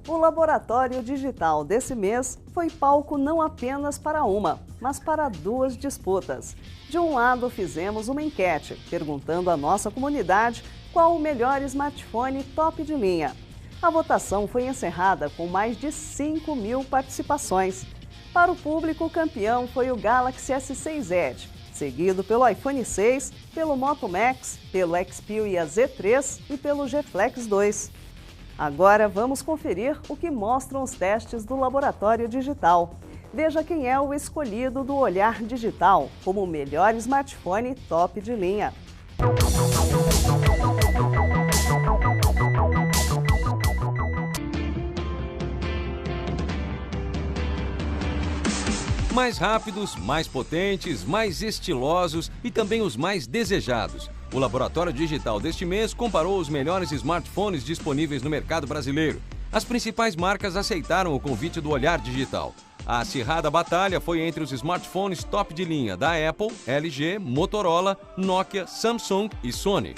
O Laboratório Digital desse mês foi palco não apenas para uma, mas para duas disputas. De um lado, fizemos uma enquete, perguntando à nossa comunidade qual o melhor smartphone top de linha. A votação foi encerrada com mais de 5.000 participações. Para o público, o campeão foi o Galaxy S6 Edge, seguido pelo iPhone 6, pelo Moto Max, pelo Xperia Z3 e pelo G Flex 2. Agora vamos conferir o que mostram os testes do Laboratório Digital. Veja quem é o escolhido do Olhar Digital como o melhor smartphone top de linha. Mais rápidos, mais potentes, mais estilosos e também os mais desejados. O Laboratório Digital deste mês comparou os melhores smartphones disponíveis no mercado brasileiro. As principais marcas aceitaram o convite do Olhar Digital. A acirrada batalha foi entre os smartphones top de linha da Apple, LG, Motorola, Nokia, Samsung e Sony.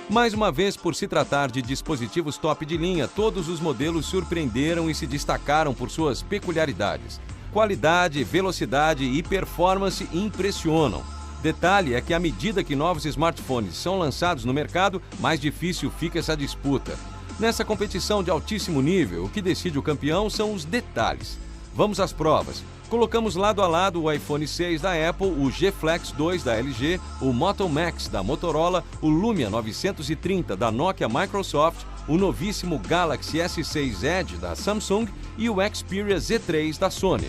Mais uma vez, por se tratar de dispositivos top de linha, todos os modelos surpreenderam e se destacaram por suas peculiaridades. Qualidade, velocidade e performance impressionam. Detalhe é que à medida que novos smartphones são lançados no mercado, mais difícil fica essa disputa. Nessa competição de altíssimo nível, o que decide o campeão são os detalhes. Vamos às provas. Colocamos lado a lado o iPhone 6 da Apple, o G Flex 2 da LG, o Moto Max da Motorola, o Lumia 930 da Nokia Microsoft, o novíssimo Galaxy S6 Edge da Samsung e o Xperia Z3 da Sony.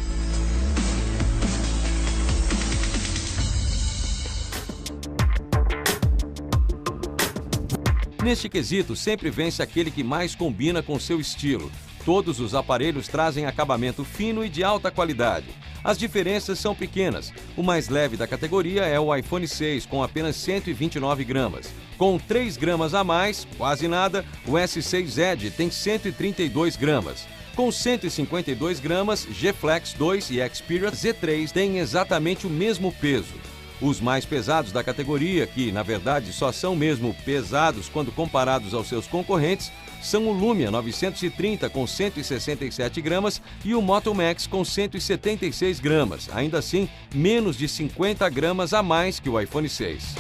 Neste quesito, sempre vence aquele que mais combina com seu estilo. Todos os aparelhos trazem acabamento fino e de alta qualidade. As diferenças são pequenas. O mais leve da categoria é o iPhone 6, com apenas 129 gramas. Com 3 gramas a mais, quase nada, o S6 Edge tem 132 gramas. Com 152 gramas, G Flex 2 e Xperia Z3 têm exatamente o mesmo peso. Os mais pesados da categoria, que na verdade só são mesmo pesados quando comparados aos seus concorrentes, são o Lumia 930 com 167 gramas e o Moto Max com 176 gramas, ainda assim menos de 50 gramas a mais que o iPhone 6.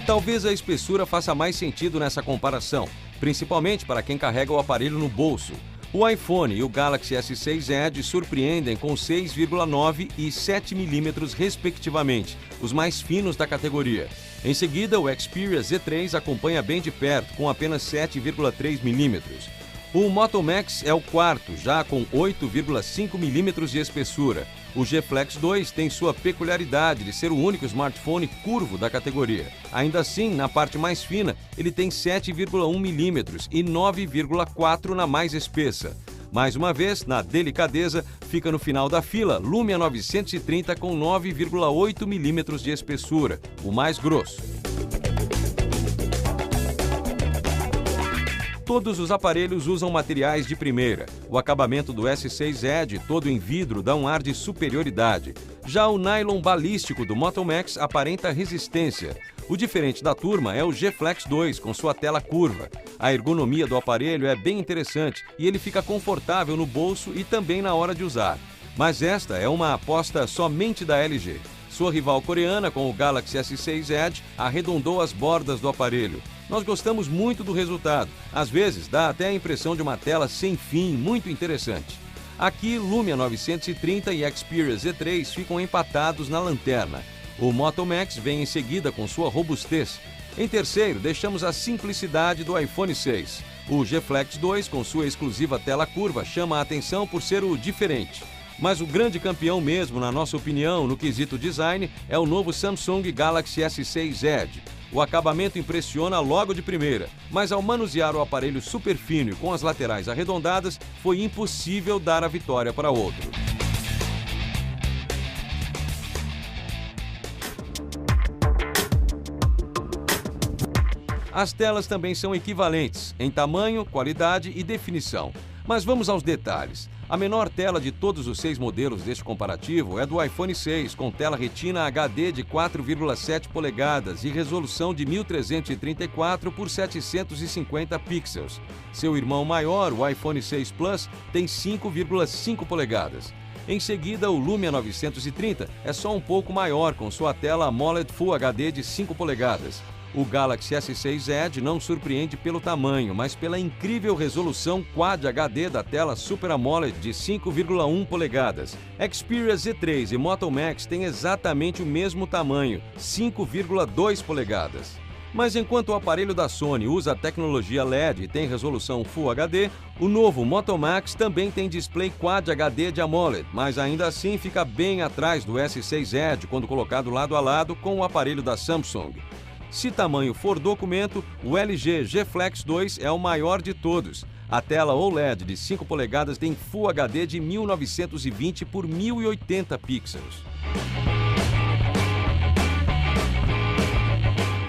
Talvez a espessura faça mais sentido nessa comparação, principalmente para quem carrega o aparelho no bolso. O iPhone e o Galaxy S6 Edge surpreendem com 6,9 e 7 milímetros respectivamente, os mais finos da categoria. Em seguida, o Xperia Z3 acompanha bem de perto, com apenas 7,3 milímetros. O Moto Max é o quarto, já com 8,5 milímetros de espessura. O G Flex 2 tem sua peculiaridade de ser o único smartphone curvo da categoria. Ainda assim, na parte mais fina, ele tem 7,1 milímetros e 9,4 na mais espessa. Mais uma vez, na delicadeza, fica no final da fila Lumia 930 com 9,8 milímetros de espessura, o mais grosso. Todos os aparelhos usam materiais de primeira. O acabamento do S6 Edge, todo em vidro, dá um ar de superioridade. Já o nylon balístico do Moto Max aparenta resistência. O diferente da turma é o G Flex 2, com sua tela curva. A ergonomia do aparelho é bem interessante e ele fica confortável no bolso e também na hora de usar. Mas esta é uma aposta somente da LG. Sua rival coreana, com o Galaxy S6 Edge, arredondou as bordas do aparelho. Nós gostamos muito do resultado. Às vezes, dá até a impressão de uma tela sem fim, muito interessante. Aqui, Lumia 930 e Xperia Z3 ficam empatados na lanterna. O Moto Max vem em seguida com sua robustez. Em terceiro, deixamos a simplicidade do iPhone 6. O G Flex 2, com sua exclusiva tela curva, chama a atenção por ser o diferente. Mas o grande campeão mesmo, na nossa opinião, no quesito design, é o novo Samsung Galaxy S6 Edge. O acabamento impressiona logo de primeira, mas ao manusear o aparelho super fino e com as laterais arredondadas, foi impossível dar a vitória para outro. As telas também são equivalentes em tamanho, qualidade e definição. Mas vamos aos detalhes. A menor tela de todos os 6 modelos deste comparativo é do iPhone 6, com tela Retina HD de 4,7 polegadas e resolução de 1334 por 750 pixels. Seu irmão maior, o iPhone 6 Plus, tem 5,5 polegadas. Em seguida, o Lumia 930 é só um pouco maior, com sua tela AMOLED Full HD de 5 polegadas. O Galaxy S6 Edge não surpreende pelo tamanho, mas pela incrível resolução Quad HD da tela Super AMOLED de 5,1 polegadas. Xperia Z3 e Moto Max têm exatamente o mesmo tamanho, 5,2 polegadas. Mas enquanto o aparelho da Sony usa a tecnologia LED e tem resolução Full HD, o novo Moto Max também tem display Quad HD de AMOLED, mas ainda assim fica bem atrás do S6 Edge quando colocado lado a lado com o aparelho da Samsung. Se tamanho for documento, o LG G Flex 2 é o maior de todos. A tela OLED de 5 polegadas tem Full HD de 1920 por 1080 pixels.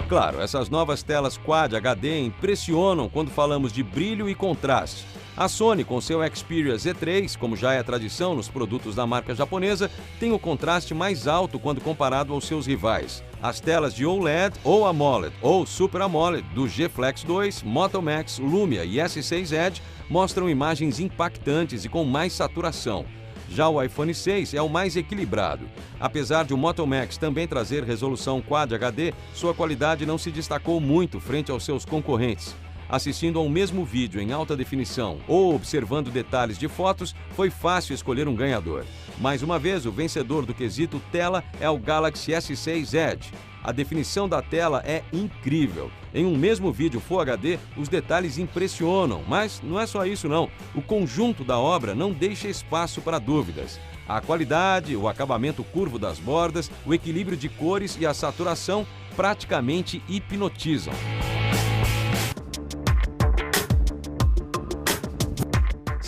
Claro, essas novas telas Quad HD impressionam quando falamos de brilho e contraste. A Sony, com seu Xperia Z3, como já é tradição nos produtos da marca japonesa, tem o contraste mais alto quando comparado aos seus rivais. As telas de OLED ou AMOLED ou Super AMOLED do G Flex 2, Moto Max, Lumia e S6 Edge mostram imagens impactantes e com mais saturação. Já o iPhone 6 é o mais equilibrado. Apesar de o Moto Max também trazer resolução Quad HD, sua qualidade não se destacou muito frente aos seus concorrentes. Assistindo a um mesmo vídeo em alta definição ou observando detalhes de fotos, foi fácil escolher um ganhador. Mais uma vez, o vencedor do quesito tela é o Galaxy S6 Edge. A definição da tela é incrível. Em um mesmo vídeo Full HD, os detalhes impressionam, mas não é só isso não. O conjunto da obra não deixa espaço para dúvidas. A qualidade, o acabamento curvo das bordas, o equilíbrio de cores e a saturação praticamente hipnotizam.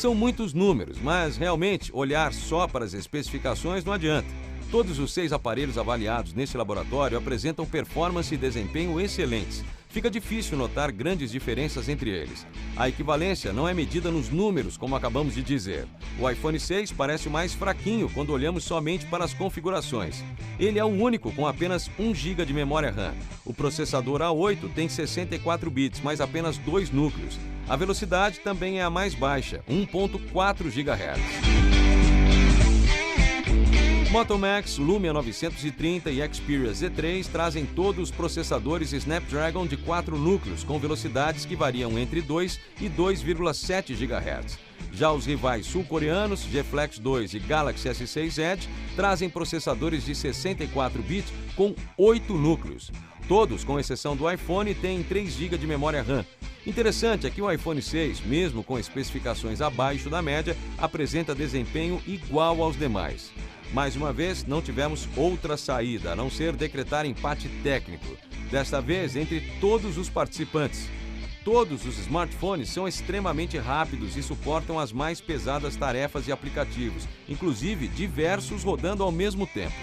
São muitos números, mas realmente olhar só para as especificações não adianta. Todos os 6 aparelhos avaliados neste laboratório apresentam performance e desempenho excelentes. Fica difícil notar grandes diferenças entre eles. A equivalência não é medida nos números, como acabamos de dizer. O iPhone 6 parece o mais fraquinho quando olhamos somente para as configurações. Ele é o único com apenas 1 GB de memória RAM. O processador A8 tem 64 bits, mas apenas 2 núcleos. A velocidade também é a mais baixa, 1.4 GHz. Moto Max, Lumia 930 e Xperia Z3 trazem todos os processadores Snapdragon de 4 núcleos, com velocidades que variam entre 2 e 2,7 GHz. Já os rivais sul-coreanos, G Flex 2 e Galaxy S6 Edge, trazem processadores de 64 bits com 8 núcleos. Todos, com exceção do iPhone, têm 3 GB de memória RAM. Interessante é que o iPhone 6, mesmo com especificações abaixo da média, apresenta desempenho igual aos demais. Mais uma vez, não tivemos outra saída, a não ser decretar empate técnico. Desta vez, entre todos os participantes. Todos os smartphones são extremamente rápidos e suportam as mais pesadas tarefas e aplicativos, inclusive diversos rodando ao mesmo tempo.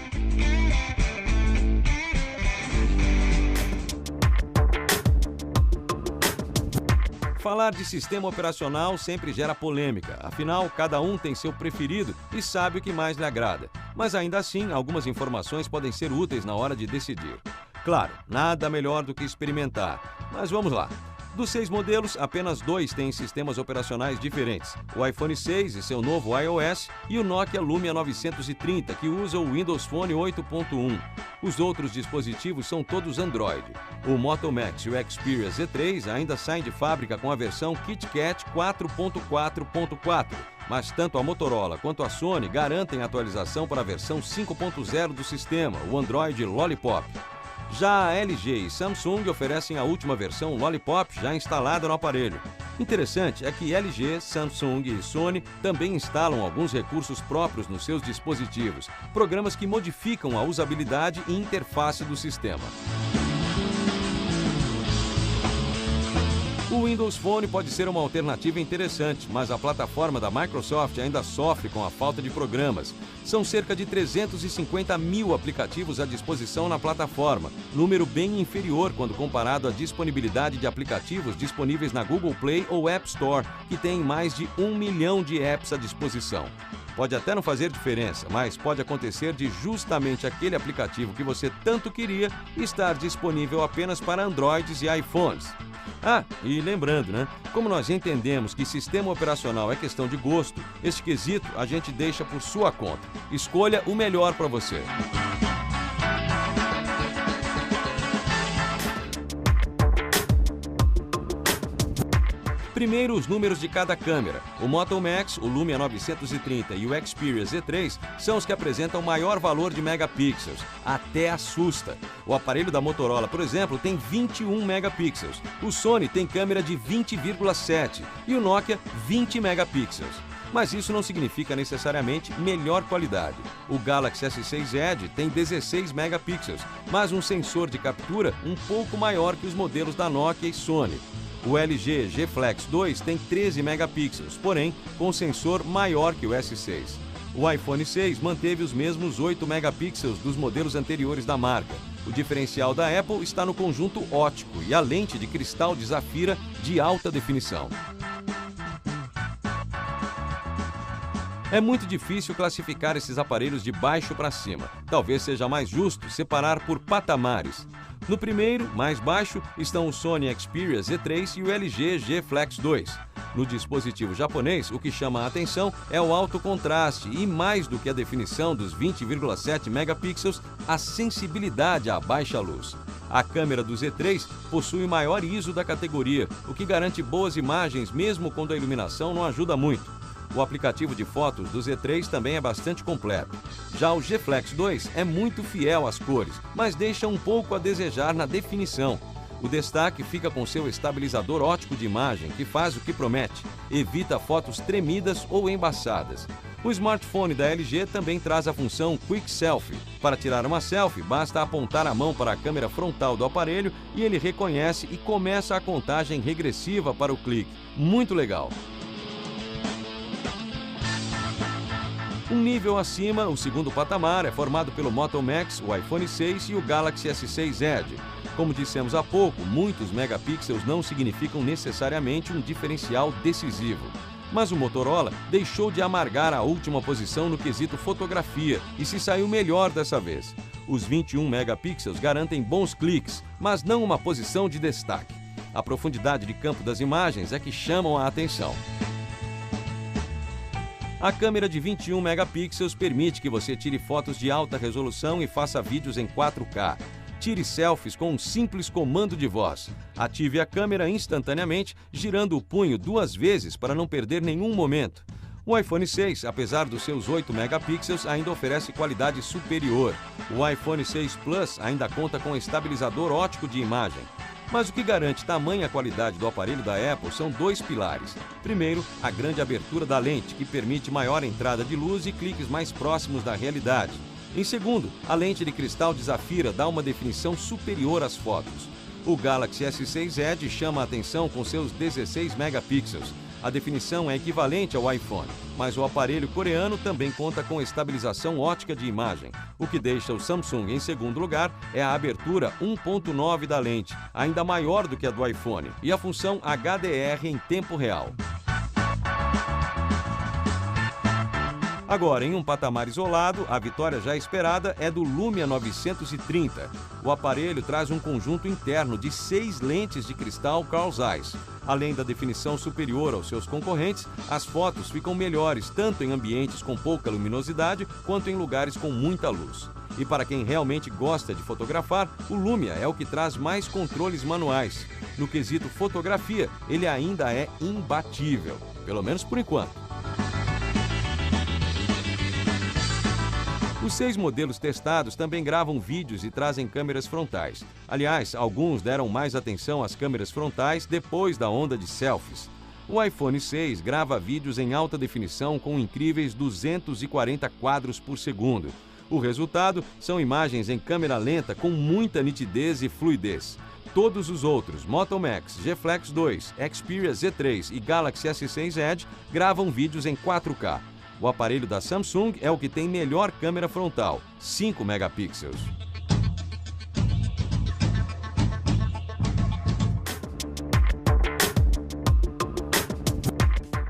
Falar de sistema operacional sempre gera polêmica, afinal, cada um tem seu preferido e sabe o que mais lhe agrada. Mas ainda assim, algumas informações podem ser úteis na hora de decidir. Claro, nada melhor do que experimentar, mas vamos lá. Dos 6 modelos, apenas 2 têm sistemas operacionais diferentes. O iPhone 6 e seu novo iOS e o Nokia Lumia 930, que usa o Windows Phone 8.1. Os outros dispositivos são todos Android. O Moto Max e o Xperia Z3 ainda saem de fábrica com a versão KitKat 4.4.4. Mas tanto a Motorola quanto a Sony garantem atualização para a versão 5.0 do sistema, o Android Lollipop. Já a LG e Samsung oferecem a última versão Lollipop já instalada no aparelho. Interessante é que LG, Samsung e Sony também instalam alguns recursos próprios nos seus dispositivos, programas que modificam a usabilidade e interface do sistema. O O Windows Phone pode ser uma alternativa interessante, mas a plataforma da Microsoft ainda sofre com a falta de programas. São cerca de 350 mil aplicativos à disposição na plataforma, número bem inferior quando comparado à disponibilidade de aplicativos disponíveis na Google Play ou App Store, que tem mais de 1 milhão de apps à disposição. Pode até não fazer diferença, mas pode acontecer de justamente aquele aplicativo que você tanto queria estar disponível apenas para Androids e iPhones. Ah, e lembrando, né? Como nós entendemos que sistema operacional é questão de gosto, este quesito a gente deixa por sua conta. Escolha o melhor para você. Primeiro, os números de cada câmera. O Moto Max, o Lumia 930 e o Xperia Z3 são os que apresentam maior valor de megapixels. Até assusta. O aparelho da Motorola, por exemplo, tem 21 megapixels. O Sony tem câmera de 20,7 e o Nokia 20 megapixels. Mas isso não significa necessariamente melhor qualidade. O Galaxy S6 Edge tem 16 megapixels, mas um sensor de captura um pouco maior que os modelos da Nokia e Sony. O LG G Flex 2 tem 13 megapixels, porém com sensor maior que o S6. O iPhone 6 manteve os mesmos 8 megapixels dos modelos anteriores da marca. O diferencial da Apple está no conjunto óptico e a lente de cristal de Zafira de alta definição. É muito difícil classificar esses aparelhos de baixo para cima. Talvez seja mais justo separar por patamares. No primeiro, mais baixo, estão o Sony Xperia Z3 e o LG G Flex 2. No dispositivo japonês, o que chama a atenção é o alto contraste e, mais do que a definição dos 20,7 megapixels, a sensibilidade à baixa luz. A câmera do Z3 possui o maior ISO da categoria, o que garante boas imagens mesmo quando a iluminação não ajuda muito. O aplicativo de fotos do Z3 também é bastante completo. Já o G Flex 2 é muito fiel às cores, mas deixa um pouco a desejar na definição. O destaque fica com seu estabilizador óptico de imagem, que faz o que promete, evita fotos tremidas ou embaçadas. O smartphone da LG também traz a função Quick Selfie. Para tirar uma selfie, basta apontar a mão para a câmera frontal do aparelho e ele reconhece e começa a contagem regressiva para o clique. Muito legal! Um nível acima, o segundo patamar, é formado pelo Moto Max, o iPhone 6 e o Galaxy S6 Edge. Como dissemos há pouco, muitos megapixels não significam necessariamente um diferencial decisivo. Mas o Motorola deixou de amargar a última posição no quesito fotografia e se saiu melhor dessa vez. Os 21 megapixels garantem bons cliques, mas não uma posição de destaque. A profundidade de campo das imagens é que chamam a atenção. A câmera de 21 megapixels permite que você tire fotos de alta resolução e faça vídeos em 4K. Tire selfies com um simples comando de voz. Ative a câmera instantaneamente, girando o punho 2 vezes para não perder nenhum momento. O iPhone 6, apesar dos seus 8 megapixels, ainda oferece qualidade superior. O iPhone 6 Plus ainda conta com estabilizador óptico de imagem. Mas o que garante tamanha qualidade do aparelho da Apple são 2 pilares. Primeiro, a grande abertura da lente, que permite maior entrada de luz e cliques mais próximos da realidade. Em segundo, a lente de cristal de Zafira dá uma definição superior às fotos. O Galaxy S6 Edge chama a atenção com seus 16 megapixels. A definição é equivalente ao iPhone, mas o aparelho coreano também conta com estabilização óptica de imagem. O que deixa o Samsung em segundo lugar é a abertura 1.9 da lente, ainda maior do que a do iPhone, e a função HDR em tempo real. Agora, em um patamar isolado, a vitória já esperada é do Lumia 930. O aparelho traz um conjunto interno de 6 lentes de cristal Carl Zeiss. Além da definição superior aos seus concorrentes, as fotos ficam melhores tanto em ambientes com pouca luminosidade quanto em lugares com muita luz. E para quem realmente gosta de fotografar, o Lumia é o que traz mais controles manuais. No quesito fotografia, ele ainda é imbatível, pelo menos por enquanto. Os 6 modelos testados também gravam vídeos e trazem câmeras frontais. Aliás, alguns deram mais atenção às câmeras frontais depois da onda de selfies. O iPhone 6 grava vídeos em alta definição com incríveis 240 quadros por segundo. O resultado são imagens em câmera lenta com muita nitidez e fluidez. Todos os outros, Moto Max, G Flex 2, Xperia Z3 e Galaxy S6 Edge, gravam vídeos em 4K. O aparelho da Samsung é o que tem melhor câmera frontal, 5 megapixels.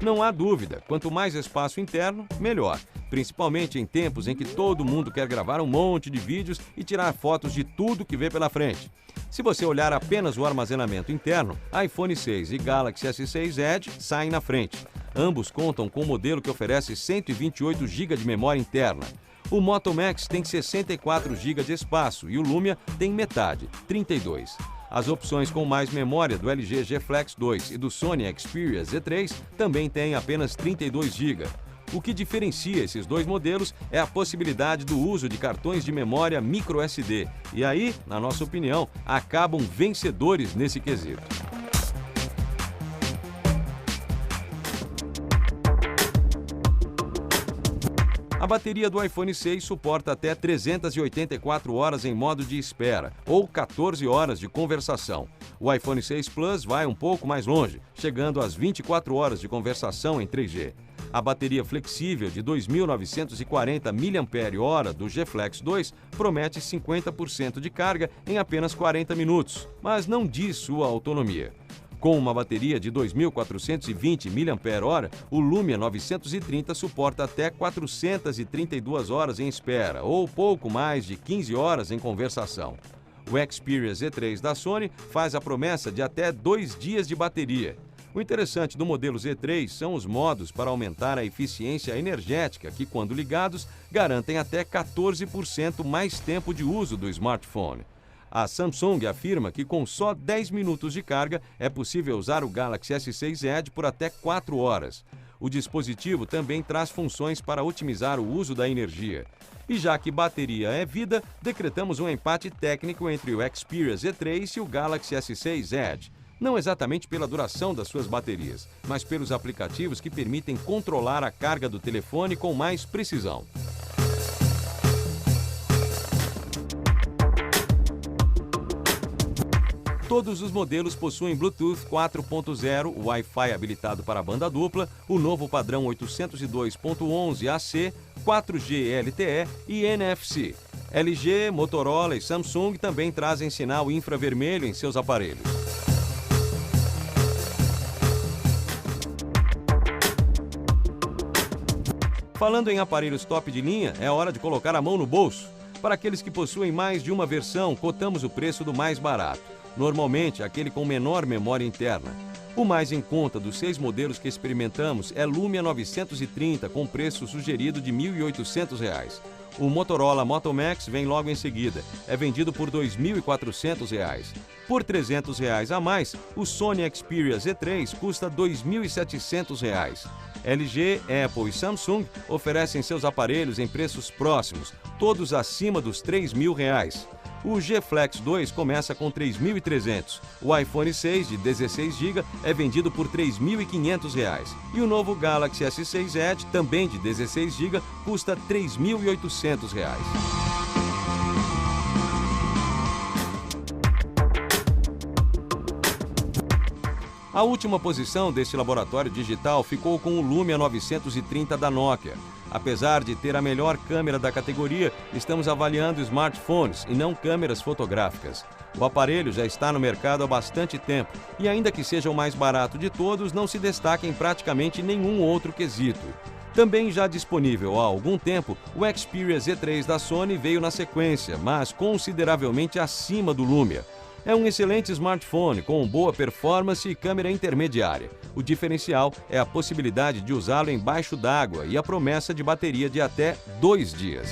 Não há dúvida, quanto mais espaço interno, melhor. Principalmente em tempos em que todo mundo quer gravar um monte de vídeos e tirar fotos de tudo que vê pela frente. Se você olhar apenas o armazenamento interno, iPhone 6 e Galaxy S6 Edge saem na frente. Ambos contam com um modelo que oferece 128 GB de memória interna. O Moto Max tem 64 GB de espaço e o Lumia tem metade, 32. As opções com mais memória do LG G Flex 2 e do Sony Xperia Z3 também têm apenas 32 GB. O que diferencia esses dois modelos é a possibilidade do uso de cartões de memória microSD. E aí, na nossa opinião, acabam vencedores nesse quesito. A bateria do iPhone 6 suporta até 384 horas em modo de espera, ou 14 horas de conversação. O iPhone 6 Plus vai um pouco mais longe, chegando às 24 horas de conversação em 3G. A bateria flexível de 2.940 mAh do G Flex 2 promete 50% de carga em apenas 40 minutos, mas não diz sua autonomia. Com uma bateria de 2.420 mAh, o Lumia 930 suporta até 432 horas em espera, ou pouco mais de 15 horas em conversação. O Xperia Z3 da Sony faz a promessa de até 2 dias de bateria. O interessante do modelo Z3 são os modos para aumentar a eficiência energética que, quando ligados, garantem até 14% mais tempo de uso do smartphone. A Samsung afirma que com só 10 minutos de carga é possível usar o Galaxy S6 Edge por até 4 horas. O dispositivo também traz funções para otimizar o uso da energia. E já que bateria é vida, decretamos um empate técnico entre o Xperia Z3 e o Galaxy S6 Edge. Não exatamente pela duração das suas baterias, mas pelos aplicativos que permitem controlar a carga do telefone com mais precisão. Todos os modelos possuem Bluetooth 4.0, Wi-Fi habilitado para banda dupla, o novo padrão 802.11ac, 4G LTE e NFC. LG, Motorola e Samsung também trazem sinal infravermelho em seus aparelhos. Falando em aparelhos top de linha, é hora de colocar a mão no bolso. Para aqueles que possuem mais de uma versão, cotamos o preço do mais barato. Normalmente, aquele com menor memória interna. O mais em conta dos 6 modelos que experimentamos é Lumia 930, com preço sugerido de R$ 1.800. O Motorola Moto Max vem logo em seguida. É vendido por R$ 2.400. Por R$ 300 a mais, o Sony Xperia Z3 custa R$ 2.700. LG, Apple e Samsung oferecem seus aparelhos em preços próximos, todos acima dos R$ 3.000. O G Flex 2 começa com R$ 3.300. O iPhone 6 de 16 GB é vendido por R$ 3.500. E o novo Galaxy S6 Edge, também de 16 GB, custa R$ 3.800. A última posição deste laboratório digital ficou com o Lumia 930 da Nokia. Apesar de ter a melhor câmera da categoria, estamos avaliando smartphones e não câmeras fotográficas. O aparelho já está no mercado há bastante tempo e, ainda que seja o mais barato de todos, não se destaca em praticamente nenhum outro quesito. Também já disponível há algum tempo, o Xperia Z3 da Sony veio na sequência, mas consideravelmente acima do Lumia. É um excelente smartphone com boa performance e câmera intermediária. O diferencial é a possibilidade de usá-lo embaixo d'água e a promessa de bateria de até 2 dias.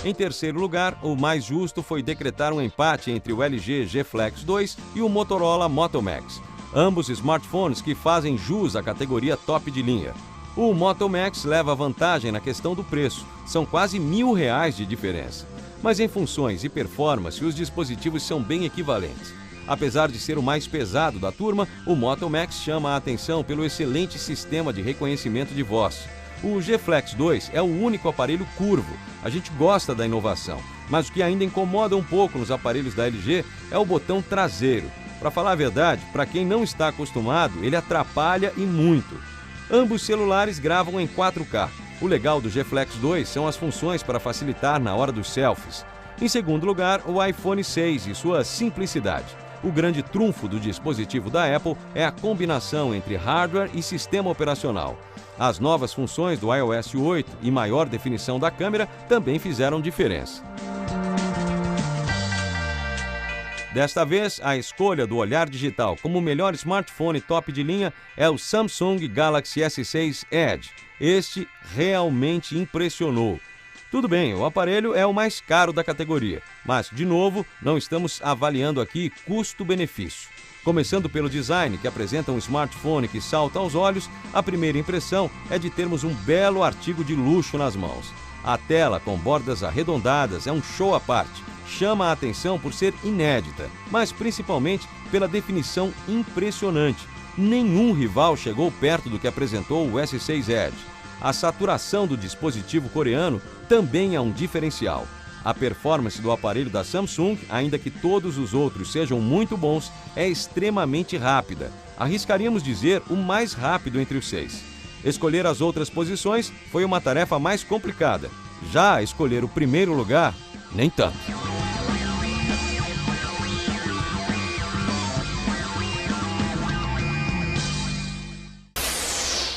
Em terceiro lugar, o mais justo foi decretar um empate entre o LG G Flex 2 e o Motorola Moto Max. Ambos smartphones que fazem jus à categoria top de linha. O Moto Max leva vantagem na questão do preço, são quase R$ 1.000 de diferença. Mas em funções e performance, os dispositivos são bem equivalentes. Apesar de ser o mais pesado da turma, o Moto Max chama a atenção pelo excelente sistema de reconhecimento de voz. O G Flex 2 é o único aparelho curvo. A gente gosta da inovação. Mas o que ainda incomoda um pouco nos aparelhos da LG é o botão traseiro. Para falar a verdade, para quem não está acostumado, ele atrapalha e muito. Ambos celulares gravam em 4K. O legal do G Flex 2 são as funções para facilitar na hora dos selfies. Em segundo lugar, o iPhone 6 e sua simplicidade. O grande trunfo do dispositivo da Apple é a combinação entre hardware e sistema operacional. As novas funções do iOS 8 e maior definição da câmera também fizeram diferença. Desta vez, a escolha do olhar digital como o melhor smartphone top de linha é o Samsung Galaxy S6 Edge. Este realmente impressionou. Tudo bem, o aparelho é o mais caro da categoria, mas, de novo, não estamos avaliando aqui custo-benefício. Começando pelo design, que apresenta um smartphone que salta aos olhos, a primeira impressão é de termos um belo artigo de luxo nas mãos. A tela, com bordas arredondadas, é um show à parte. Chama a atenção por ser inédita, mas principalmente pela definição impressionante. Nenhum rival chegou perto do que apresentou o S6 Edge. A saturação do dispositivo coreano também é um diferencial. A performance do aparelho da Samsung, ainda que todos os outros sejam muito bons, é extremamente rápida. Arriscaríamos dizer o mais rápido entre os 6. Escolher as outras posições foi uma tarefa mais complicada. Já escolher o primeiro lugar, nem tanto.